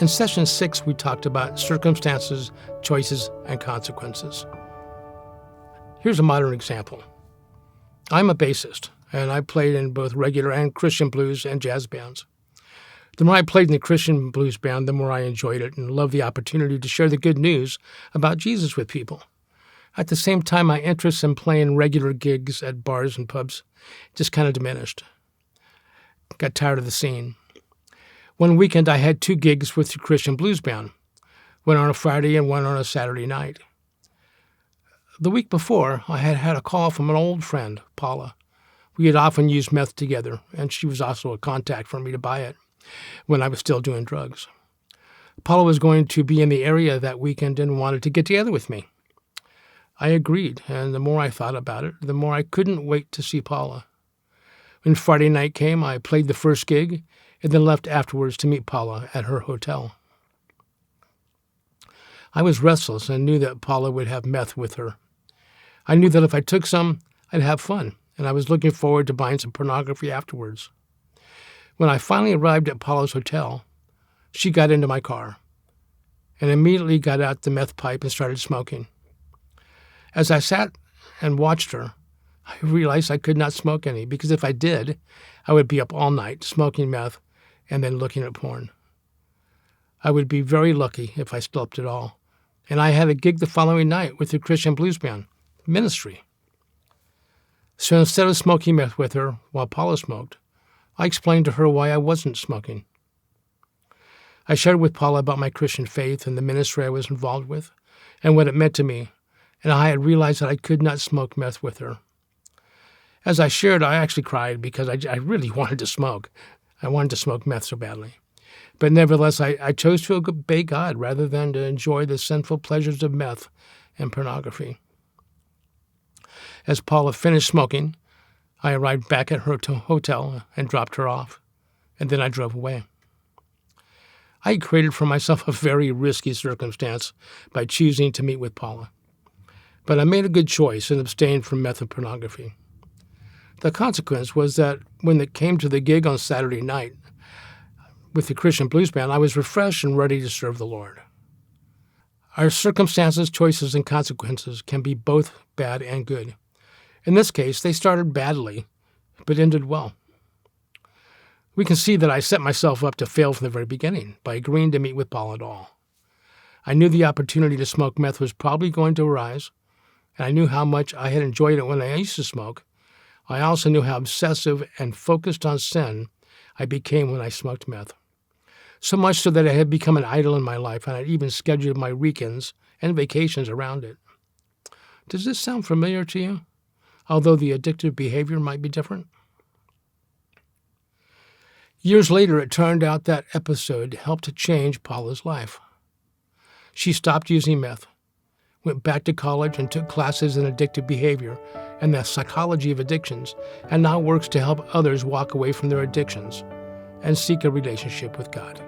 In session 6, we talked about circumstances, choices, and consequences. Here's a modern example. I'm a bassist, and I played in both regular and Christian blues and jazz bands. The more I played in the Christian blues band, the more I enjoyed it and loved the opportunity to share the good news about Jesus with people. At the same time, my interest in playing regular gigs at bars and pubs just kind of diminished. Got tired of the scene. One weekend, I had 2 gigs with the Christian blues band, one on a Friday and one on a Saturday night. The week before, I had had a call from an old friend, Paula. We had often used meth together, and she was also a contact for me to buy it when I was still doing drugs. Paula was going to be in the area that weekend and wanted to get together with me. I agreed, and the more I thought about it, the more I couldn't wait to see Paula. When Friday night came, I played the first gig and then left afterwards to meet Paula at her hotel. I was restless and knew that Paula would have meth with her. I knew that if I took some, I'd have fun, and I was looking forward to buying some pornography afterwards. When I finally arrived at Paula's hotel, she got into my car and immediately got out the meth pipe and started smoking. As I sat and watched her, I realized I could not smoke any, because if I did, I would be up all night smoking meth and then looking at porn. I would be very lucky if I slept at all. And I had a gig the following night with the Christian blues band, Ministry. So instead of smoking meth with her while Paula smoked, I explained to her why I wasn't smoking. I shared with Paula about my Christian faith and the ministry I was involved with and what it meant to me, and I had realized that I could not smoke meth with her. As I shared, I actually cried because I really wanted to smoke. I wanted to smoke meth so badly. But nevertheless, I chose to obey God rather than to enjoy the sinful pleasures of meth and pornography. As Paula finished smoking, I arrived back at her hotel and dropped her off, and then I drove away. I created for myself a very risky circumstance by choosing to meet with Paula. But I made a good choice and abstained from meth and pornography. The consequence was that when it came to the gig on Saturday night with the Christian blues band, I was refreshed and ready to serve the Lord. Our circumstances, choices, and consequences can be both bad and good. In this case, they started badly, but ended well. We can see that I set myself up to fail from the very beginning by agreeing to meet with Paula at all. I knew the opportunity to smoke meth was probably going to arise, and I knew how much I had enjoyed it when I used to smoke. I also knew how obsessive and focused on sin I became when I smoked meth. So much so that it had become an idol in my life, and I'd even scheduled my weekends and vacations around it. Does this sound familiar to you? Although the addictive behavior might be different? Years later, it turned out that episode helped to change Paula's life. She stopped using meth, went back to college and took classes in addictive behavior and the psychology of addictions, and now works to help others walk away from their addictions and seek a relationship with God.